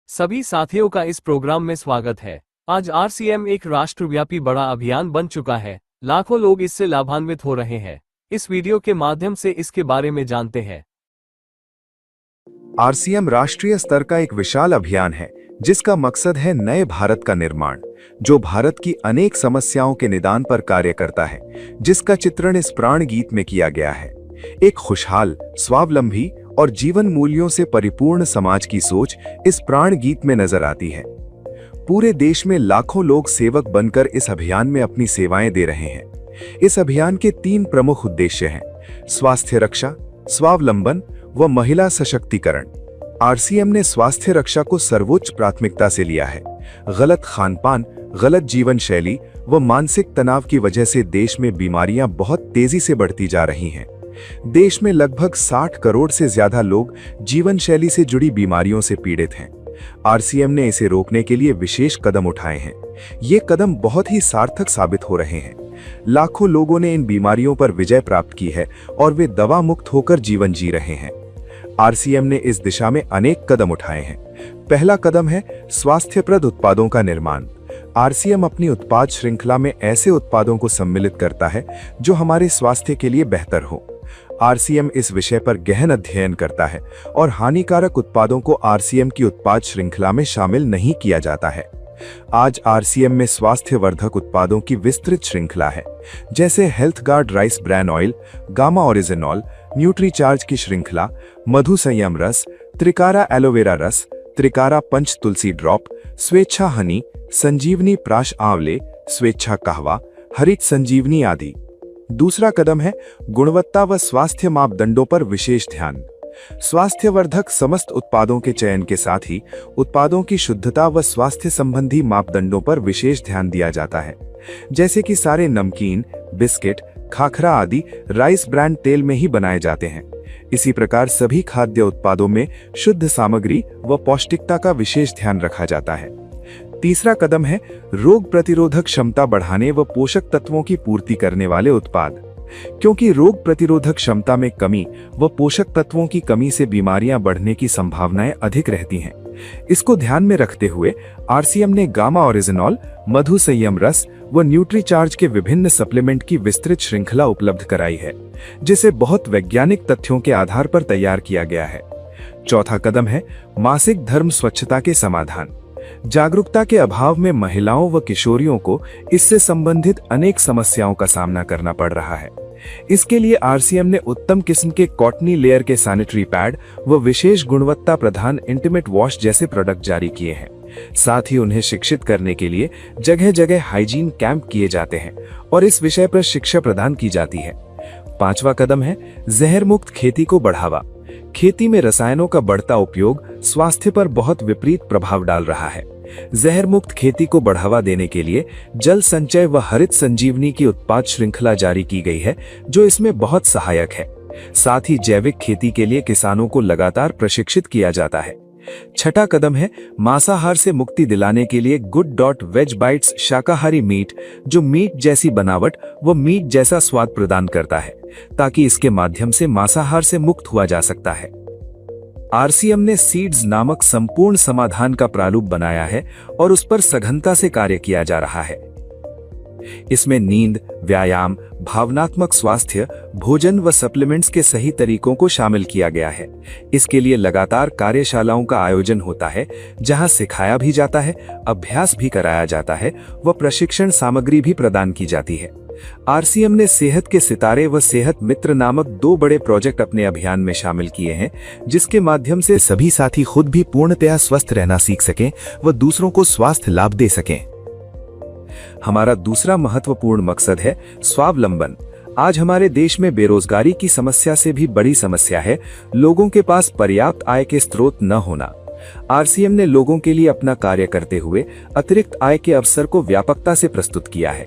सभी साथियों का इस प्रोग्राम में स्वागत है। आज आरसीएम एक राष्ट्रव्यापी बड़ा अभियान बन चुका है। लाखों लोग इससे लाभान्वित हो रहे हैं। इस वीडियो के माध्यम से इसके बारे में जानते हैं। आरसीएम राष्ट्रीय स्तर का एक विशाल अभियान है जिसका मकसद है नए भारत का निर्माण, जो भारत की अनेक समस्याओं के निदान पर कार्य करता है, जिसका चित्रण इस प्राण गीत में किया गया है। एक खुशहाल, स्वावलंबी और जीवन मूल्यों से परिपूर्ण समाज की सोच इस प्राण गीत में नजर आती है। पूरे देश में लाखों लोग सेवक बनकर इस अभियान में अपनी सेवाएं दे रहे हैं। इस अभियान के 3 प्रमुख उद्देश्य हैं: स्वास्थ्य रक्षा, स्वावलंबन व महिला सशक्तिकरण। आरसीएम ने स्वास्थ्य रक्षा को सर्वोच्च प्राथमिकता से लिया है। गलत खानपान, गलत जीवन शैली व मानसिक तनाव की वजह से देश में बीमारियां बहुत तेजी से बढ़ती जा रही हैं। देश में लगभग 60 करोड़ से ज्यादा लोग जीवन शैली से जुड़ी बीमारियों से पीड़ित हैं। आरसीएम ने इसे रोकने के लिए विशेष कदम उठाए हैं। ये कदम बहुत ही सार्थक साबित हो रहे हैं। लाखों लोगों ने इन बीमारियों पर विजय प्राप्त की है और वे दवा मुक्त होकर जीवन जी रहे हैं। आरसीएम ने इस दिशा में अनेक कदम उठाए हैं। पहला कदम है स्वास्थ्यप्रद उत्पादों का निर्माण। आरसीएम अपनी उत्पाद श्रृंखला में ऐसे उत्पादों को सम्मिलित करता है जो हमारे स्वास्थ्य के लिए बेहतर हो। आरसीएम इस विषय पर गहन अध्ययन करता है और हानिकारक उत्पादों को आरसीएम की उत्पाद श्रृंखला में शामिल नहीं किया जाता है। आज आरसीएम में स्वास्थ्यवर्धक उत्पादों की विस्तृत श्रृंखला है, जैसे Health Guard rice bran oil, gamma oryzanol, Nutricharge की श्रृंखला, मधु संयम रस, त्रिकारा एलोवेरा रस, त्रिकारा पंच तुलसी ड्रॉप, स्वेच्छा हनी, संजीवनी प्राश आंवले, स्वेच्छा कहवा, हरित संजीवनी आदि। दूसरा कदम है गुणवत्ता व स्वास्थ्य मापदंडों पर विशेष ध्यान। स्वास्थ्यवर्धक समस्त उत्पादों के चयन के साथ ही उत्पादों की शुद्धता व स्वास्थ्य संबंधी मापदंडों पर विशेष ध्यान दिया जाता है, जैसे कि सारे नमकीन, बिस्किट, खाखरा आदि राइस ब्रांड तेल में ही बनाए जाते हैं। इसी प्रकार सभी खाद्य उत्पादों में शुद्ध सामग्री व पौष्टिकता का विशेष ध्यान रखा जाता है। तीसरा कदम है रोग प्रतिरोधक क्षमता बढ़ाने व पोषक तत्वों की पूर्ति करने वाले उत्पाद। क्योंकि रोग प्रतिरोधक क्षमता में कमी व पोषक तत्वों की कमी से बीमारियां बढ़ने की संभावनाएं अधिक रहती हैं। इसको ध्यान में रखते हुए आरसीएम ने गामा ओरिजिनॉल, मधु संयम रस व न्यूट्रीचार्ज के विभिन्न सप्लीमेंट की विस्तृत श्रृंखला उपलब्ध कराई है, जिसे बहुत वैज्ञानिक तथ्यों के आधार पर तैयार किया गया है। चौथा कदम है मासिक धर्म स्वच्छता के समाधान। जागरूकता के अभाव में महिलाओं व किशोरियों को इससे संबंधित अनेक समस्याओं का सामना करना पड़ रहा है। इसके लिए आरसीएम ने उत्तम किस्म के कॉटनी लेयर के सैनिटरी पैड व विशेष गुणवत्ता प्रधान इंटीमेट वॉश जैसे प्रोडक्ट जारी किए हैं। साथ ही उन्हें शिक्षित करने के लिए जगह जगह हाइजीन कैंप किए जाते हैं और इस विषय पर शिक्षा प्रदान की जाती है। पांचवा कदम है जहर मुक्त खेती को बढ़ावा। खेती में रसायनों का बढ़ता उपयोग स्वास्थ्य पर बहुत विपरीत प्रभाव डाल रहा है। जहर मुक्त खेती को बढ़ावा देने के लिए जल संचय व हरित संजीवनी की उत्पाद श्रृंखला जारी की गई है, जो इसमें बहुत सहायक है। साथ ही जैविक खेती के लिए किसानों को लगातार प्रशिक्षित किया जाता है। छठा कदम है मांसाहार से मुक्ति दिलाने के लिए गुड.वेज बाइट्स शाकाहारी मीट, जो मीट जैसी बनावट व मीट जैसा स्वाद प्रदान करता है, ताकि इसके माध्यम से मांसाहार से मुक्त हुआ जा सकता है। आरसीएम ने सीड्स नामक संपूर्ण समाधान का प्रारूप बनाया है और उस पर सघनता से कार्य किया जा रहा है। इसमें नींद, व्यायाम, भावनात्मक स्वास्थ्य, भोजन व सप्लीमेंट्स के सही तरीकों को शामिल किया गया है। इसके लिए लगातार कार्यशालाओं का आयोजन होता है, जहां सिखाया भी जाता है, अभ्यास भी कराया जाता है व प्रशिक्षण सामग्री भी प्रदान की जाती है। आरसीएम ने सेहत के सितारे व सेहत मित्र नामक 2 बड़े प्रोजेक्ट अपने अभियान में शामिल किए हैं, जिसके माध्यम से सभी साथी खुद भी पूर्णतया स्वस्थ रहना सीख सकें व दूसरों को स्वास्थ्य लाभ दे सकें। हमारा दूसरा महत्वपूर्ण मकसद है स्वावलंबन। आज हमारे देश में बेरोजगारी की समस्या से भी बड़ी समस्या है लोगों के पास पर्याप्त आय के स्रोत न होना। आरसीएम ने लोगों के लिए अपना कार्य करते हुए अतिरिक्त आय के अवसर को व्यापकता से प्रस्तुत किया है।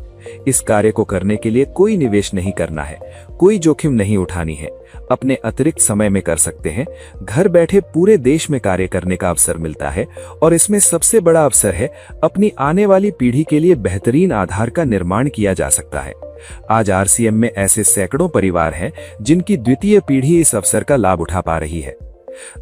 इस कार्य को करने के लिए कोई निवेश नहीं करना है, कोई जोखिम नहीं उठानी है, अपने अतिरिक्त समय में कर सकते हैं। घर बैठे पूरे देश में कार्य करने का अवसर मिलता है और इसमें सबसे बड़ा अवसर है अपनी आने वाली पीढ़ी के लिए बेहतरीन आधार का निर्माण किया जा सकता है। आज आरसीएम में ऐसे सैकड़ों परिवार हैं जिनकी द्वितीय पीढ़ी इस अवसर का लाभ उठा पा रही है।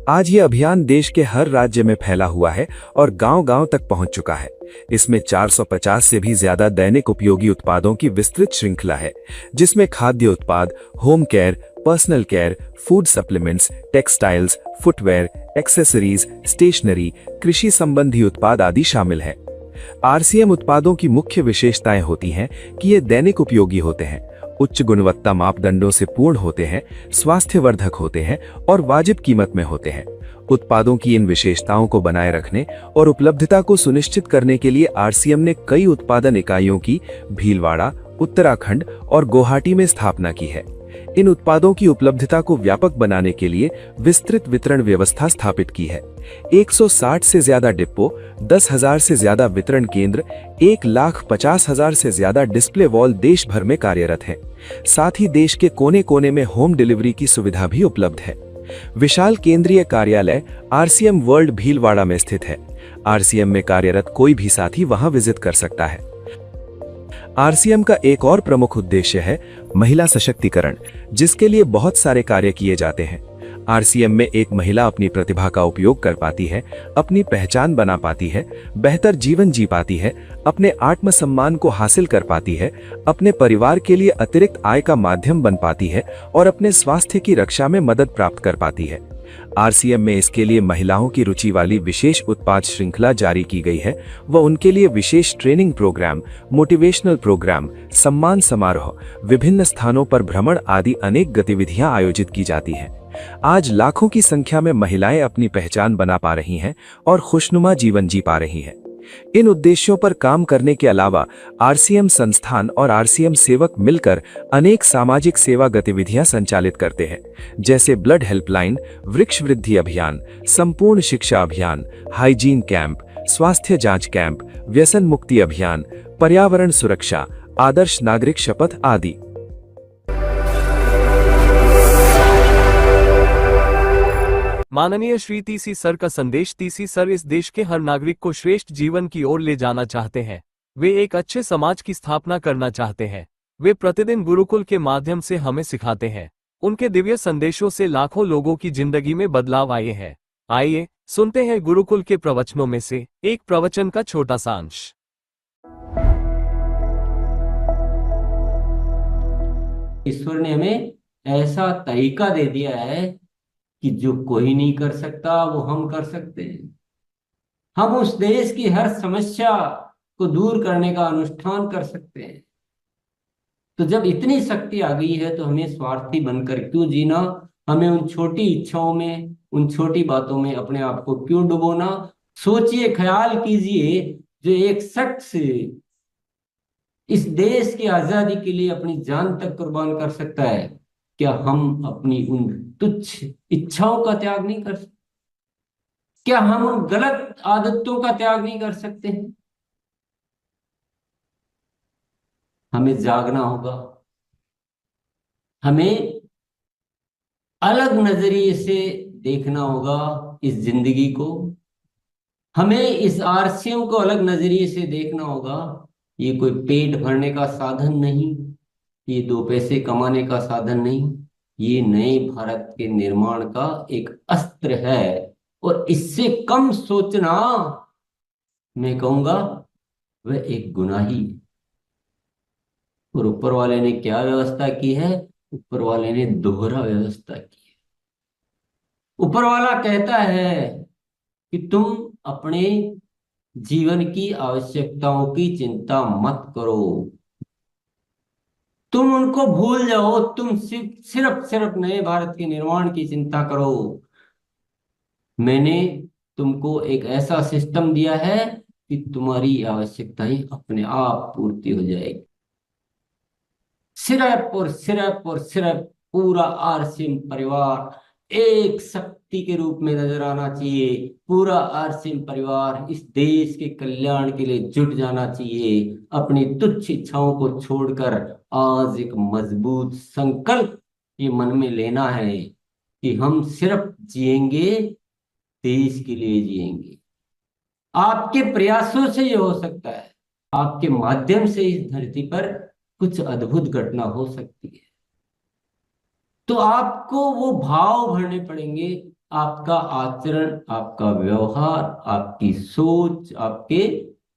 आज ये अभियान देश के हर राज्य में फैला हुआ है और गांव-गांव तक पहुंच चुका है। इसमें 450 से भी ज्यादा दैनिक उपयोगी उत्पादों की विस्तृत श्रृंखला है, जिसमें खाद्य उत्पाद, home care, personal care, food supplements, textiles, footwear, accessories, stationery, कृषि संबंधी उत्पाद आदि शामिल हैं। आरसीएम उत्पादों की मुख्य विशेषताएं होती हैं कि ये दैनिक उपयोगी होते हैं, उच्च गुणवत्ता मापदंडों से पूर्ण होते हैं, स्वास्थ्यवर्धक होते हैं और वाजिब कीमत में होते हैं। उत्पादों की इन विशेषताओं को बनाए रखने और उपलब्धता को सुनिश्चित करने के लिए आरसीएम ने कई उत्पादन इकाइयों की भीलवाड़ा, उत्तराखंड और गुवाहाटी में स्थापना की है। इन उत्पादों की उपलब्धता को व्यापक बनाने के लिए विस्तृत वितरण व्यवस्था स्थापित की है। 160 से ज्यादा डिपो, 10,000 से ज्यादा वितरण केंद्र, 1,50,000 से ज्यादा डिस्प्ले वॉल देश भर में कार्यरत हैं। साथ ही देश के कोने कोने में होम डिलीवरी की सुविधा भी उपलब्ध है। विशाल केंद्रीय कार्यालय आरसीएम वर्ल्ड भीलवाड़ा में स्थित है। आरसीएम में कार्यरत कोई भी साथी वहां विजिट कर सकता है। आरसीएम का एक और प्रमुख उद्देश्य है महिला सशक्तिकरण, जिसके लिए बहुत सारे कार्य किए जाते हैं। आरसीएम में एक महिला अपनी प्रतिभा का उपयोग कर पाती है, अपनी पहचान बना पाती है, बेहतर जीवन जी पाती है, अपने आत्मसम्मान को हासिल कर पाती है, अपने परिवार के लिए अतिरिक्त आय का माध्यम बन पाती है और अपने स्वास्थ्य की रक्षा में मदद प्राप्त कर पाती है। आरसीएम में इसके लिए महिलाओं की रुचि वाली विशेष उत्पाद श्रृंखला जारी की गई है व उनके लिए विशेष ट्रेनिंग प्रोग्राम, मोटिवेशनल प्रोग्राम, सम्मान समारोह, विभिन्न स्थानों पर भ्रमण आदि अनेक गतिविधियां आयोजित की जाती हैं। आज लाखों की संख्या में महिलाएं अपनी पहचान बना पा रही हैं और खुशनुमा जीवन जी पा रही हैं। इन उद्देश्यों पर काम करने के अलावा आरसीएम संस्थान और आरसीएम सेवक मिलकर अनेक सामाजिक सेवा गतिविधियां संचालित करते हैं, जैसे ब्लड हेल्पलाइन, वृक्ष वृद्धि अभियान, संपूर्ण शिक्षा अभियान, हाइजीन कैंप, स्वास्थ्य जांच कैंप, व्यसन मुक्ति अभियान, पर्यावरण सुरक्षा, आदर्श नागरिक शपथ आदि। माननीय श्री टीसी सर का संदेश। टीसी सर इस देश के हर नागरिक को श्रेष्ठ जीवन की ओर ले जाना चाहते हैं। वे एक अच्छे समाज की स्थापना करना चाहते हैं। वे प्रतिदिन गुरुकुल के माध्यम से हमें सिखाते हैं। उनके दिव्य संदेशों से लाखों लोगों की जिंदगी में बदलाव आए हैं। आइए सुनते हैं गुरुकुल के प्रवचनों में से एक प्रवचन का छोटा सा अंश। ईश्वर ने हमें ऐसा तरीका दे दिया है कि जो कोई नहीं कर सकता वो हम कर सकते हैं। हम उस देश की हर समस्या को दूर करने का अनुष्ठान कर सकते हैं। तो जब इतनी शक्ति आ गई है तो हमें स्वार्थी बनकर क्यों जीना? हमें उन छोटी इच्छाओं में, उन छोटी बातों में अपने आप को क्यों डुबोना? सोचिए, ख्याल कीजिए, जो एक शख्स इस देश की आजादी के लिए अपनी जान तक कुर्बान कर सकता है, क्या हम अपनी उन तुच्छ इच्छाओं का त्याग नहीं कर सकते? क्या हम उन गलत आदतों का त्याग नहीं कर सकते हैं? हमें जागना होगा। हमें अलग नजरिए से देखना होगा इस जिंदगी को। हमें इस आरसीएम को अलग नजरिए से देखना होगा। ये कोई पेट भरने का साधन नहीं, ये दो पैसे कमाने का साधन नहीं, ये नए भारत के निर्माण का एक अस्त्र है। और इससे कम सोचना, मैं कहूंगा, वह एक गुनाही है। और ऊपर वाले ने क्या व्यवस्था की है? ऊपर वाले ने दोहरा व्यवस्था की है। ऊपर वाला कहता है कि तुम अपने जीवन की आवश्यकताओं की चिंता मत करो, तुम उनको भूल जाओ, तुम सिर्फ नए भारत के निर्माण की चिंता करो। मैंने तुमको एक ऐसा सिस्टम दिया है कि तुम्हारी आवश्यकताएं अपने आप पूर्ति हो जाएगी। सिर्फ पूरा आरसीएम परिवार एक शक्ति के रूप में नजर आना चाहिए। पूरा आरसीएम परिवार इस देश के कल्याण के लिए जुट जाना चाहिए। अपनी तुच्छ इच्छाओं को छोड़कर आज एक मजबूत संकल्प ये मन में लेना है कि हम सिर्फ जिएंगे, देश के लिए जिएंगे। आपके प्रयासों से ये हो सकता है। आपके माध्यम से इस धरती पर कुछ अद्भुत घटना हो सकती है। तो आपको वो भाव भरने पड़ेंगे आपका आचरण, आपका व्यवहार, आपकी सोच, आपके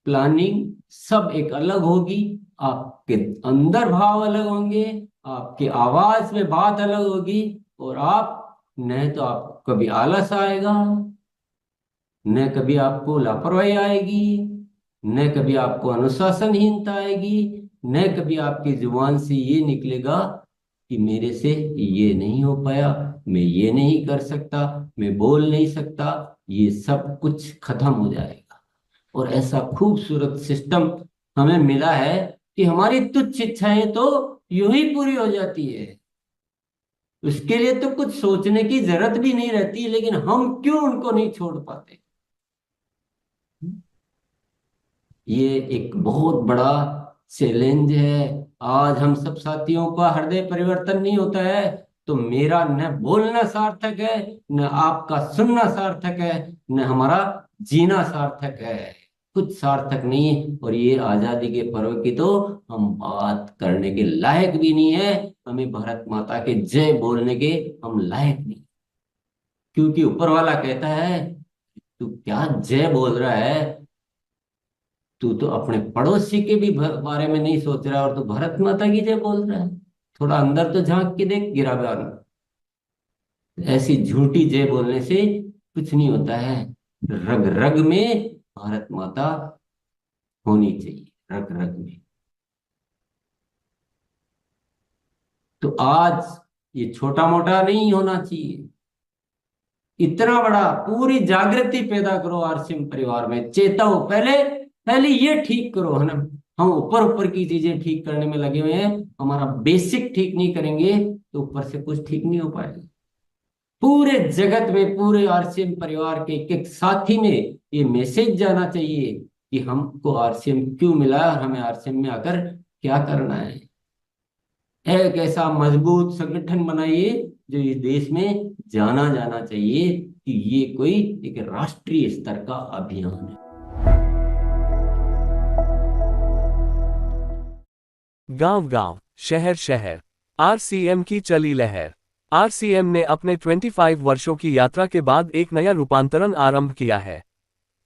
प्लानिंग सब एक अलग होगी। आपके अंदर भाव अलग होंगे, आपके आवाज में बात अलग होगी। और आप न तो आपको कभी आलस आएगा, न कभी आपको लापरवाही आएगी, न कभी आपको अनुशासनहीनता आएगी, न कभी आपकी जुबान से ये निकलेगा कि मेरे से ये नहीं हो पाया, मैं ये नहीं कर सकता, मैं बोल नहीं सकता। ये सब कुछ खत्म हो जाएगा। और ऐसा खूबसूरत सिस्टम हमें मिला है कि हमारी तुच्छ इच्छाएं तो यूं ही पूरी हो जाती है। उसके लिए तो कुछ सोचने की जरूरत भी नहीं रहती, लेकिन हम क्यों उनको नहीं छोड़ पाते। ये एक बहुत बड़ा चैलेंज है। आज हम सब साथियों का हृदय परिवर्तन नहीं होता है तो मेरा न बोलना सार्थक है, न आपका सुनना सार्थक है, न हमारा जीना सार्थक है। कुछ सार्थक नहीं है। और ये आजादी के पर्व की तो हम बात करने के लायक भी नहीं है। हमें भारत माता के जय बोलने के हम लायक नहीं, क्योंकि ऊपर वाला कहता है तू क्या जय बोल रहा है, तू तो अपने पड़ोसी के भी बारे में नहीं सोच रहा है और तू भारत माता की जय बोल रहा है। थोड़ा अंदर तो झांक के देख गिराबान। ऐसी झूठी जय बोलने से कुछ नहीं होता है। रग रग में भारत माता होनी चाहिए, रग रग में। तो आज ये छोटा मोटा नहीं होना चाहिए, इतना बड़ा पूरी जागृति पैदा करो आरसीएम परिवार में। चेताओ, पहले पहले ये ठीक करो, है ना। हम ऊपर ऊपर की चीजें ठीक करने में लगे हुए हैं, हमारा बेसिक ठीक नहीं करेंगे तो ऊपर से कुछ ठीक नहीं हो पाएगा। पूरे जगत में, पूरे आरसीएम परिवार के एक एक साथी में ये मैसेज जाना चाहिए कि हमको आरसीएम क्यों मिला और हमें आरसीएम में आकर क्या करना है। एक ऐसा मजबूत संगठन बनाइए जो इस देश में जाना जाना चाहिए कि ये कोई एक राष्ट्रीय स्तर का अभियान है। गांव गांव, शहर शहर, आरसीएम की चली लहर। आरसीएम ने अपने 25 वर्षों की यात्रा के बाद एक नया रूपांतरण आरंभ किया है।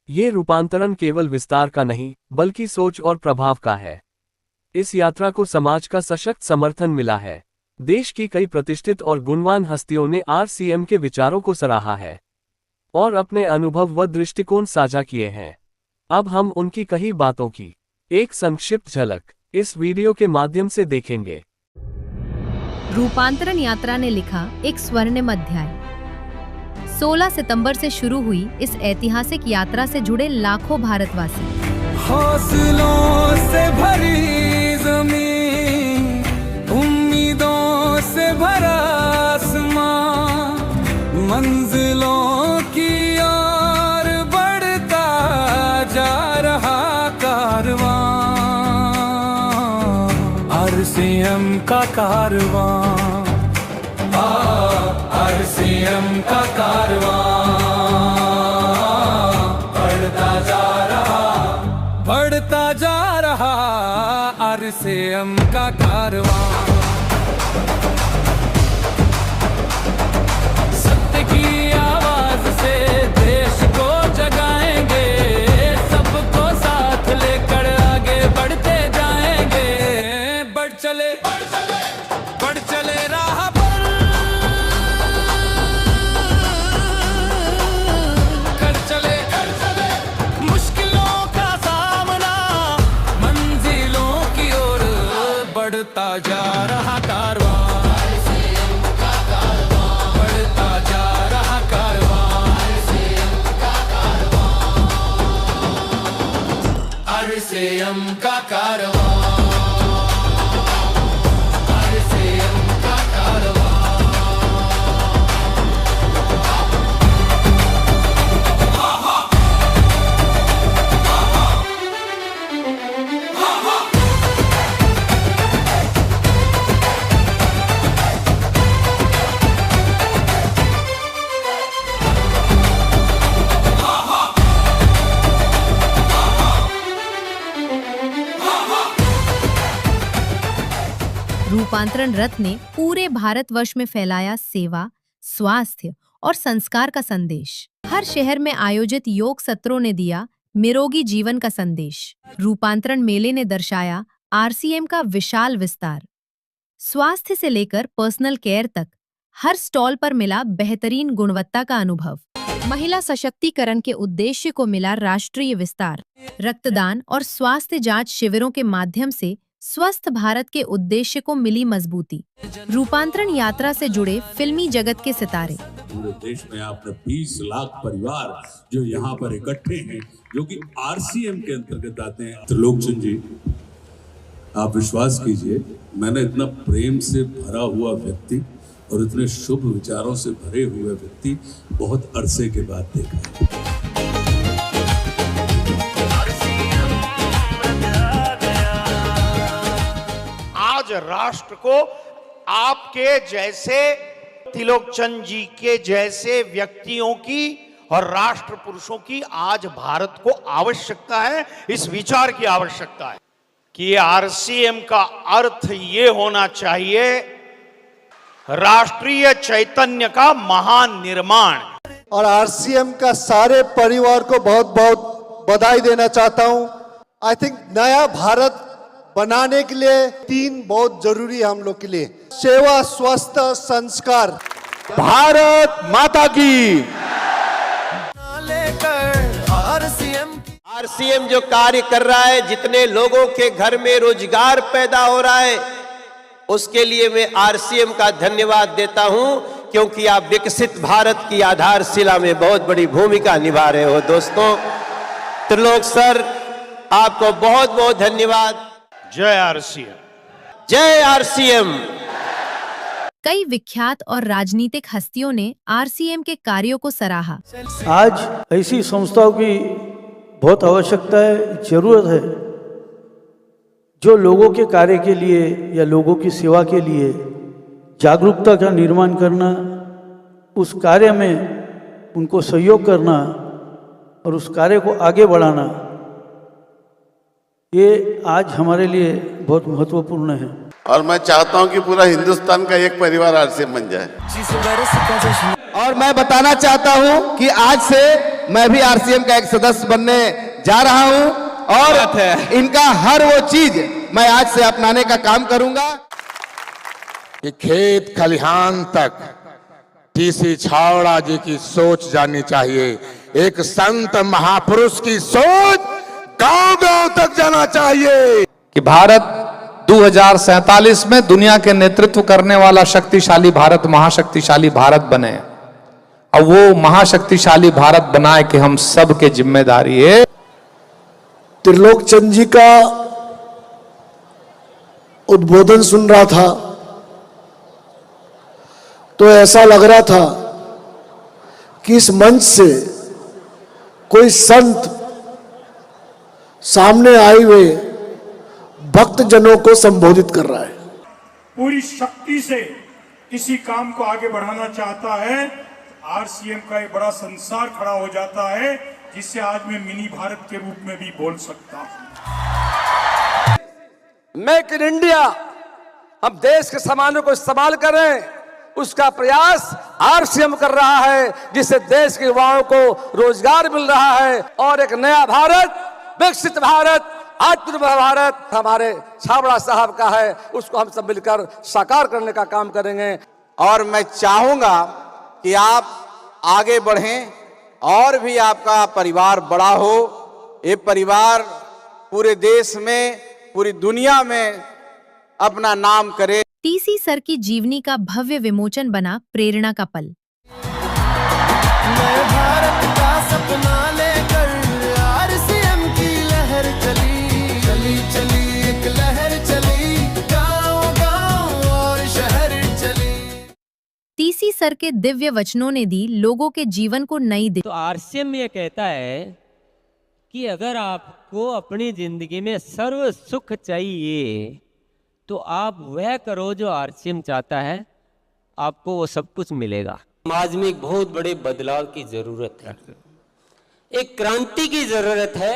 ये रूपांतरण केवल विस्तार का नहीं, बल्कि सोच और प्रभाव का है। इस यात्रा को समाज का सशक्त समर्थन मिला है। देश की कई प्रतिष्ठित और गुणवान हस्तियों ने आरसीएम के विचारों को सराहा है और अपने अनुभव व दृष्टिकोण साझा किए हैं। अब हम उनकी कई बातों की एक संक्षिप्त झलक इस वीडियो के माध्यम से देखेंगे। रूपांतरण यात्रा ने लिखा एक स्वर्णिम अध्याय। 16 सितंबर से शुरू हुई इस ऐतिहासिक यात्रा से जुड़े लाखों भारतवासी। हौसलों से भरी ज़मीं, उम्मीदों से भरा आसमां, मंजिलों की ओर बढ़ता जा रहा कारवां, आरसीएम का कारवां, आरसीएम का कारवां बढ़ता जा रहा आरसीएम का कारवां। सत्य की आवाज से देश को जगाएंगे, सबको साथ लेकर आगे बढ़ते जाएंगे। बढ़ चले राह पर, कर चले मुश्किलों का सामना, मंजिलों की ओर बढ़ता जा रहा कारवां, बढ़ता जा रहा कारवां, आरसीएम का कारवां। रूपांतरण रथ ने पूरे भारतवर्ष में फैलाया सेवा, स्वास्थ्य और संस्कार का संदेश। हर शहर में आयोजित योग सत्रों ने दिया निरोगी जीवन का संदेश। रूपांतरण मेले ने दर्शाया आरसीएम का विशाल विस्तार। स्वास्थ्य से लेकर पर्सनल केयर तक हर स्टॉल पर मिला बेहतरीन गुणवत्ता का अनुभव। महिला सशक्तिकरण के उद्देश्य को मिला राष्ट्रीय विस्तार। रक्तदान और स्वास्थ्य जांच शिविरों के माध्यम से स्वस्थ भारत के उद्देश्य को मिली मजबूती। रूपांतरण यात्रा से जुड़े फिल्मी जगत के सितारे। पूरे देश में आपने 20 लाख परिवार जो यहाँ पर इकट्ठे हैं, जो कि आरसीएम के अंतर्गत आते हैं। त्रिलोकचंद जी, आप विश्वास कीजिए, मैंने इतना प्रेम से भरा हुआ व्यक्ति और इतने शुभ विचारों से भरे हुए व्यक्ति बहुत अरसे के बाद देखा है। आज राष्ट्र को आपके जैसे त्रिलोकचंद जी के जैसे व्यक्तियों की और राष्ट्र पुरुषों की आज भारत को आवश्यकता है। इस विचार की आवश्यकता है कि आरसीएम का अर्थ ये होना चाहिए राष्ट्रीय चैतन्य का महान निर्माण। और आरसीएम का सारे परिवार को बहुत बहुत बधाई देना चाहता हूं। आई थिंक नया भारत बनाने के लिए 3 बहुत जरूरी है हम लोग के लिए: सेवा, स्वास्थ्य, संस्कार। भारत माता की। आरसीएम जो कार्य कर रहा है, जितने लोगों के घर में रोजगार पैदा हो रहा है, उसके लिए मैं आरसीएम का धन्यवाद देता हूं, क्योंकि आप विकसित भारत की आधारशिला में बहुत बड़ी भूमिका निभा रहे हो। दोस्तों, त्रिलोक सर, आपको बहुत बहुत धन्यवाद। जय आरसीएम, जय आरसीएम। कई विख्यात और राजनीतिक हस्तियों ने आरसीएम के कार्यों को सराहा। आज ऐसी संस्थाओं की बहुत आवश्यकता है, जरूरत है, जो लोगों के कार्य के लिए या लोगों की सेवा के लिए जागरूकता का निर्माण करना, उस कार्य में उनको सहयोग करना और उस कार्य को आगे बढ़ाना, ये आज हमारे लिए बहुत महत्वपूर्ण है। और मैं चाहता हूं कि पूरा हिंदुस्तान का एक परिवार आरसीएम बन जाए। और मैं बताना चाहता हूं कि आज से मैं भी आरसीएम का एक सदस्य बनने जा रहा हूं और इनका हर वो चीज मैं आज से अपनाने का काम करूंगा। कि खेत खलिहान तक टीसी छावड़ा जी की सोच जानी चाहिए। एक संत महापुरुष की सोच गांव-गांव तक जाना चाहिए कि भारत 2047 में दुनिया के नेतृत्व करने वाला शक्तिशाली भारत, महाशक्तिशाली भारत बने। अब वो महाशक्तिशाली भारत बनाए कि हम सब के जिम्मेदारी है। त्रिलोकचंद जी का उद्बोधन सुन रहा था तो ऐसा लग रहा था कि इस मंच से कोई संत सामने आए हुए भक्तजनों को संबोधित कर रहा है। पूरी शक्ति से किसी काम को आगे बढ़ाना चाहता है, आरसीएम का एक बड़ा संसार खड़ा हो जाता है, जिससे आज मैं मिनी भारत के रूप में भी बोल सकता हूं। मेक इन इंडिया, हम देश के सामानों को इस्तेमाल करें, उसका प्रयास आरसीएम कर रहा है, जिससे देश के युवाओं को रोजगार मिल रहा है और एक नया भारत, विकसित भारत, आत्मनिर्भर भारत हमारे छाबड़ा साहब का है, उसको हम सब मिलकर साकार करने का काम करेंगे। और मैं चाहूंगा कि आप आगे बढ़ें और भी आपका परिवार बड़ा हो, ये परिवार पूरे देश में, पूरी दुनिया में अपना नाम करे। टीसी सर की जीवनी का भव्य विमोचन बना प्रेरणा का पल। भारत का सपना लेकर आरसीएम की लहर चली, चली चली एक लहर चली, गांव-गांव और शहर चली। टीसी सर के दिव्य वचनों ने दी लोगों के जीवन को नई दिशा। तो आरसीएम ये कहता है कि अगर आपको अपनी जिंदगी में सर्व सुख चाहिए तो आप वह करो जो आरसीएम चाहता है, आपको वो सब कुछ मिलेगा। समाज में एक बहुत बड़े बदलाव की जरूरत है, एक क्रांति की जरूरत है,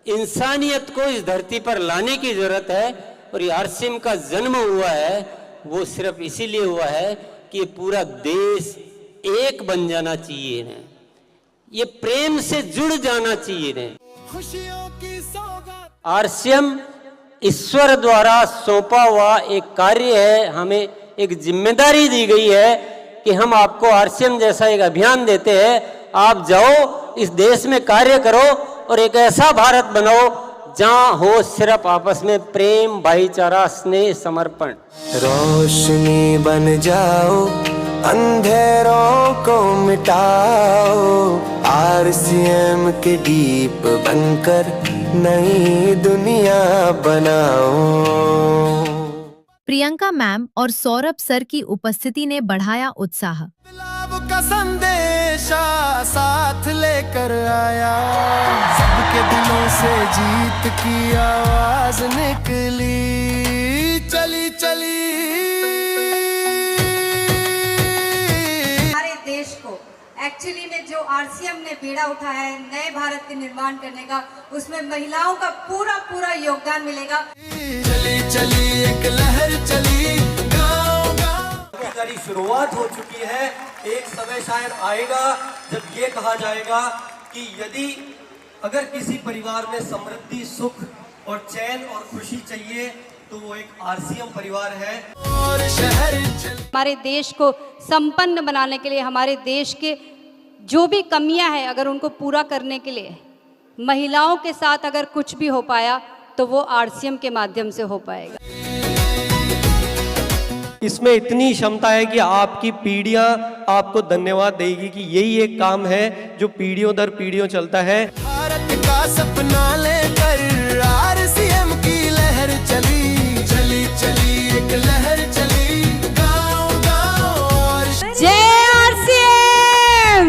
इंसानियत को इस धरती पर लाने की जरूरत है। और ये आरसीएम का जन्म हुआ है वो सिर्फ इसीलिए हुआ है कि पूरा देश एक बन जाना चाहिए ने, ये प्रेम से जुड़ जाना चाहिए ने। खुशियों की सौगात आरसीएम ईश्वर द्वारा सौंपा हुआ एक कार्य है, हमें एक जिम्मेदारी दी गई है कि हम आपको आरसीएम जैसा एक अभियान देते हैं, आप जाओ इस देश में कार्य करो और एक ऐसा भारत बनाओ जहां हो सिर्फ आपस में प्रेम, भाईचारा, स्नेह, समर्पण। रोशनी बन जाओ, अंधेरों को मिटाओ, आरसीएम के दीप बनकर नई दुनिया बनाओ। प्रियंका मैम और सौरभ सर की उपस्थिति ने बढ़ाया उत्साह। बदलाव का संदेशा साथ लेकर आया, सबके दिलों से जीत की आवाज निकली, चली चली। हमारे देश को एक्चुअली में जो आरसीएम ने बीड़ा उठाया है नए भारत के निर्माण करने का, उसमें महिलाओं का पूरा पूरा योगदान मिलेगा। चली चली एक लहर चली, गाँव गाँव की शुरुआत हो चुकी है। एक समय शायद आएगा जब ये कहा जाएगा कि यदि अगर किसी परिवार में समृद्धि, सुख और चैन और खुशी चाहिए तो वो एक आरसीएम परिवार है। और शहर हमारे देश को संपन्न बनाने के लिए, हमारे देश के जो भी कमियां हैं अगर उनको पूरा करने के लिए महिलाओं के साथ अगर कुछ भी हो पाया तो वो आरसीएम के माध्यम से हो पाएगा। इसमें इतनी क्षमता है कि आपकी पीढ़ियां आपको धन्यवाद देगी कि यही एक काम है जो पीढ़ियों दर पीढ़ियों चलता है। भारत का सपना लेकर आरसीएम की लहर चली, चली चली एक लहर चली, गाँव गाँव और जय आरसीएम।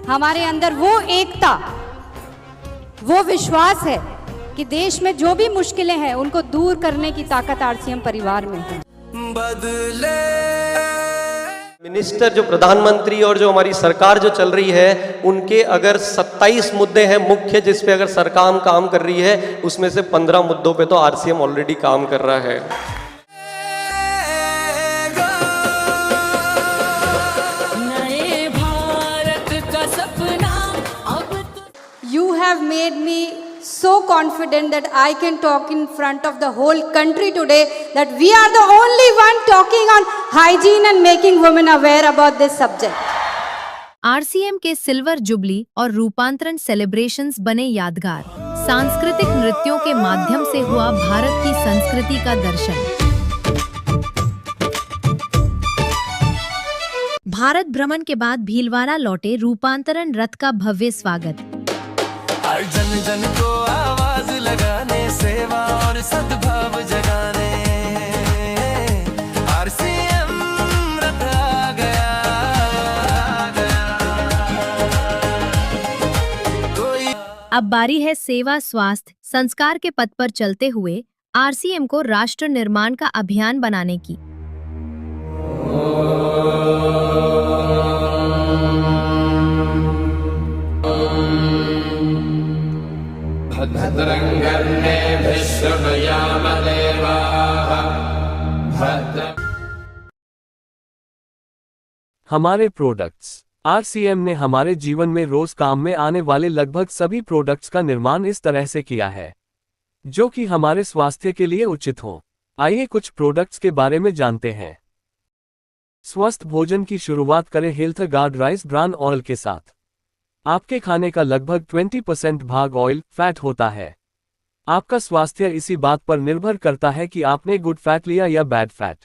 हमारे अंदर वो एकता, वो विश्वास है कि देश में जो भी मुश्किलें हैं उनको दूर करने की ताकत आरसीएम परिवार में है। बदले मिनिस्टर जो प्रधानमंत्री और जो हमारी सरकार जो चल रही है उनके अगर 27 मुद्दे हैं मुख्य जिस पे अगर सरकार काम कर रही है, उसमें से 15 मुद्दों पे तो आरसीएम ऑलरेडी काम कर रहा है। नए भारत का सपना अब You have made me so confident that I can talk in front of the whole country today that we are the only one talking on hygiene and making women aware about this subject. RCM के silver jubilee और रूपांतरण celebrations बने यादगार। सांस्कृतिक नृत्यों के माध्यम से हुआ भारत की संस्कृति का दर्शन। भारत भ्रमण के बाद भीलवाड़ा लौटे रूपांतरण रथ का भव्य स्वागत। हर जन जन को आवाज लगाने, सेवा और सद्भाव जगाने, आरसीएम रथ आ गया, कोई अब बारी है सेवा, स्वास्थ्य, संस्कार के पथ पर चलते हुए आरसीएम को राष्ट्र निर्माण का अभियान बनाने की। हमारे प्रोडक्ट्स। आरसीएम ने हमारे जीवन में रोज काम में आने वाले लगभग सभी प्रोडक्ट्स का निर्माण इस तरह से किया है जो कि हमारे स्वास्थ्य के लिए उचित हो। आइए कुछ प्रोडक्ट्स के बारे में जानते हैं। स्वस्थ भोजन की शुरुआत करें health Guard rice bran oil के साथ। आपके खाने का लगभग 20% भाग ऑयल, फैट होता है। आपका स्वास्थ्य इसी बात पर निर्भर करता है कि आपने गुड फैट लिया या बैड फैट।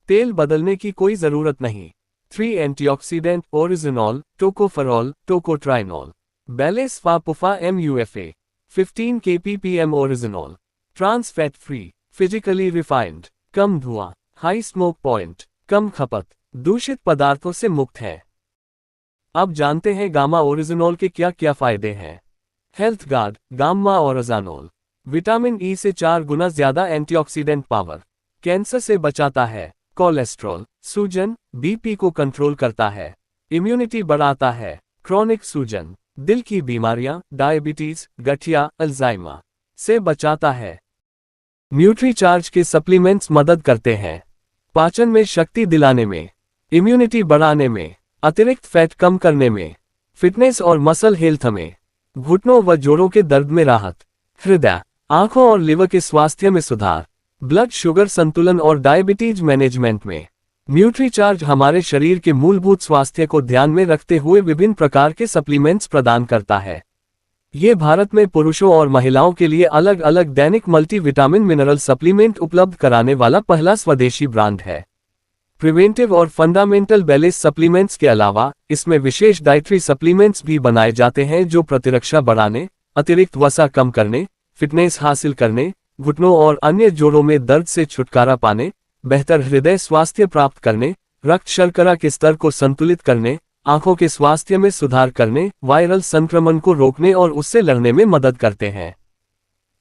तेल बदलने की कोई जरूरत नहीं। 3 antioxidant oryzanol, tocopherol, tocotrienol, balanced PUFA MUFA, 15 kppm oryzanol, trans fat free, physically refined, कम धुआं, हाई स्मोक पॉइंट, कम खपत, दूषित पदार्थों से मुक्त है। अब जानते हैं गामा ओरिजिनॉल के क्या क्या फायदे हैं। Health guard gamma oryzanol vitamin E से 4 गुना ज्यादा एंटीऑक्सीडेंट पावर, कैंसर से बचाता है, कोलेस्ट्रॉल, सूजन, बीपी को कंट्रोल करता है, इम्यूनिटी बढ़ाता है, क्रॉनिक सूजन, दिल की बीमारियां, डायबिटीज, गठिया, अल्जाइमर से बचाता है। न्यूट्रीचार्ज के सप्लीमेंट्स मदद करते हैं पाचन में शक्ति दिलाने में, इम्यूनिटी बढ़ाने में, अतिरिक्त फैट कम करने में, फिटनेस और मसल हेल्थ में, घुटनों व जोड़ों के दर्द में राहत, हृदय, आंखों और लिवर के स्वास्थ्य में सुधार, ब्लड शुगर संतुलन और डायबिटीज मैनेजमेंट में। न्यूट्रीचार्ज हमारे शरीर के मूलभूत स्वास्थ्य को ध्यान में रखते हुए विभिन्न प्रकार के सप्लीमेंट्स प्रदान करता है। ये भारत में पुरुषों और महिलाओं के लिए अलग अलग दैनिक मल्टीविटामिन मिनरल सप्लीमेंट उपलब्ध कराने वाला पहला स्वदेशी ब्रांड है। प्रिवेंटिव और फंडामेंटल बैलेंस सप्लीमेंट्स के अलावा इसमें विशेष डाइटरी सप्लीमेंट्स भी बनाए जाते हैं जो प्रतिरक्षा बढ़ाने, अतिरिक्त वसा कम करने, फिटनेस हासिल करने, घुटनों और अन्य जोड़ों में दर्द से छुटकारा पाने, बेहतर हृदय स्वास्थ्य प्राप्त करने, रक्त शर्करा के स्तर को संतुलित करने, आंखों के स्वास्थ्य में सुधार करने, वायरल संक्रमण को रोकने और उससे लड़ने में मदद करते हैं।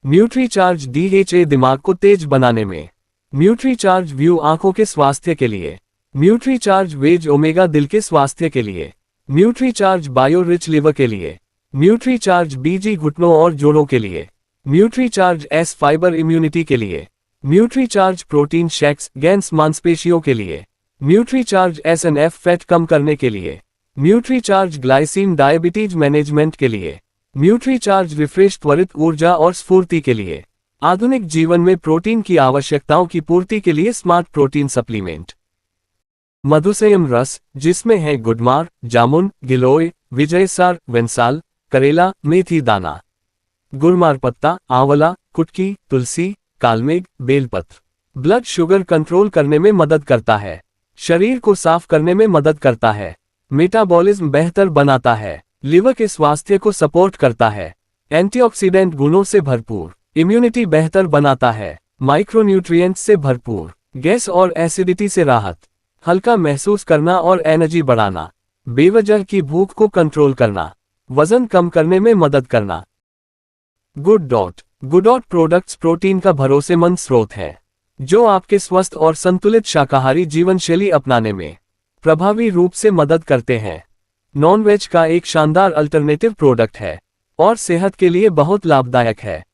न्यूट्रीचार्ज DHA दिमाग को तेज बनाने में, न्यूट्रीचार्ज व्यू आंखों के स्वास्थ्य के लिए, न्यूट्रीचार्ज वेज ओमेगा दिल के स्वास्थ्य के लिए, न्यूट्रीचार्ज बायो रिच लिवर के लिए, न्यूट्रीचार्ज BG घुटनों और जोड़ों के लिए, न्यूट्रीचार्ज S फाइबर इम्यूनिटी के लिए, न्यूट्रीचार्ज प्रोटीन शेक्स गैंस मांसपेशियों के लिए, न्यूट्रीचार्ज SNF फैट कम करने के लिए, न्यूट्रीचार्ज ग्लाइसीन डायबिटीज मैनेजमेंट के लिए, न्यूट्रीचार्ज रिफ्रेश त्वरित ऊर्जा और स्फूर्ति के लिए, आधुनिक जीवन में प्रोटीन की आवश्यकताओं की पूर्ति के लिए स्मार्ट प्रोटीन सप्लीमेंट। मधुसेयम रस, जिसमें है गुडमार, जामुन, गिलोय, विजयसार, वेंसाल, करेला, मेथी दाना, गुरमार पत्ता, आंवला, कुटकी, तुलसी, कालमेघ, बेलपत्र, ब्लड शुगर कंट्रोल करने में मदद करता है, शरीर को साफ करने में मदद करता है, मेटाबॉलिज्म बेहतर बनाता है, लिवर के स्वास्थ्य को सपोर्ट करता है, एंटीऑक्सीडेंट गुणों से भरपूर, इम्यूनिटी बेहतर बनाता है, माइक्रोन्यूट्रिएंट्स से भरपूर, गैस और एसिडिटी से राहत, हल्का महसूस करना और एनर्जी बढ़ाना, बेवजह की भूख को कंट्रोल करना, वजन कम करने में मदद करना। गुड प्रोडक्ट्स प्रोटीन का भरोसेमंद स्रोत है जो आपके स्वस्थ और संतुलित शाकाहारी जीवन शैली अपनाने में प्रभावी रूप से मदद करते हैं। नॉन-वेज का एक शानदार अल्टरनेटिव प्रोडक्ट है और सेहत के लिए बहुत लाभदायक है।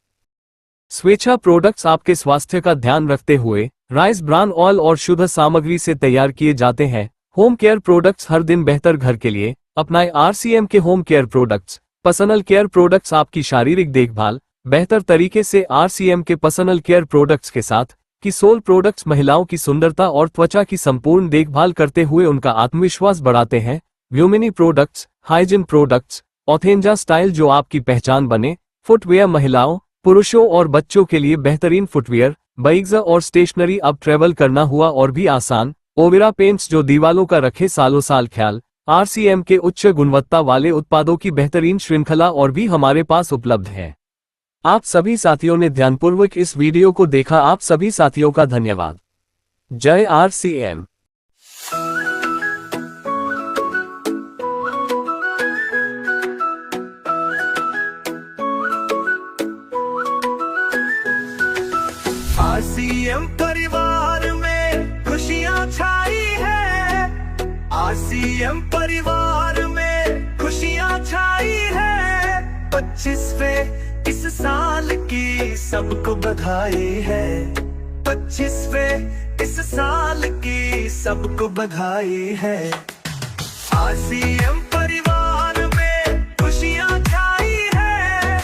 स्वेच्छा प्रोडक्ट्स आपके स्वास्थ्य का ध्यान रखते हुए राइस ब्रान ऑयल और शुद्ध सामग्री से तैयार किए जाते हैं। होम केयर प्रोडक्ट्स हर दिन बेहतर घर के लिए अपनाएं RCM के home care products. Personal care products आपकी शारीरिक देखभाल बेहतर तरीके से RCM के पर्सनल केयर प्रोडक्ट्स के साथ कि सोल प्रोडक्ट्स महिलाओं की सुंदरता और त्वचा की संपूर्ण देखभाल करते हुए उनका आत्मविश्वास बढ़ाते हैं। व्यूमिनी प्रोडक्ट्स, हाइजीन प्रोडक्ट्स, ऑथेंजा स्टाइल जो आपकी पहचान बने। फुटवेयर महिलाओं, पुरुषों और बच्चों के लिए बेहतरीन फुटवेयर, बाइक्स और स्टेशनरी अब ट्रेवल करना हुआ और भी आसान। ओवेरा पेंट्स जो दीवालों का रखे सालों साल ख्याल। RCM के उच्च गुणवत्ता वाले उत्पादों की बेहतरीन श्रृंखला और भी हमारे पास उपलब्ध है। आप सभी साथियों ने ध्यानपूर्वक इस वीडियो को देखा। आप सभी साथियों का धन्यवाद। जय RCM। RCM परिवार में खुशियां छाई है। RCM परिवार में खुशियां छाई है। 25वें इस साल की सबको बधाई है। 25वें इस साल की सबको बधाई है। RCM परिवार में खुशियां छाई है।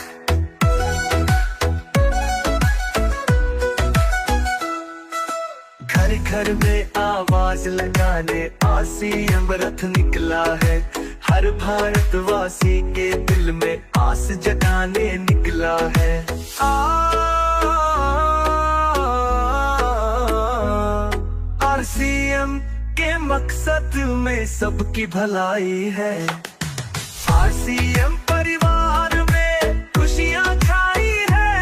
घर घर में आवाज लगाने RCM रथ निकला है। हर भारतवासी के दिल में आस जगाने निकला है। RCM के मकसद में सबकी भलाई है। RCM परिवार में खुशियां छाई है।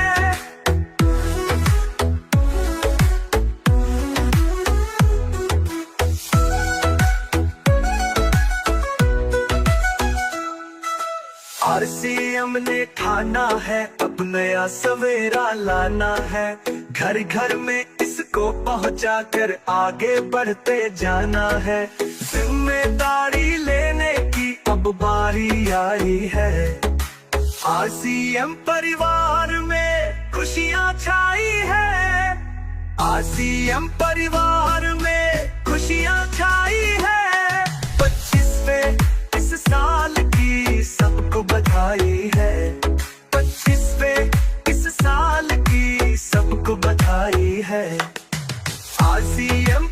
RCM ने ठाना है अब नया सवेरा लाना है। घर घर में इसको पहुंचा कर आगे बढ़ते जाना है। जिम्मेदारी लेने की अब बारी आई है। RCM परिवार में खुशियां छाई है। RCM परिवार में खुशियां खुशियाँ छाई है। 25वें इस साल की सबको बधाई है। 25वें इस साल की सबको बधाई है। RCM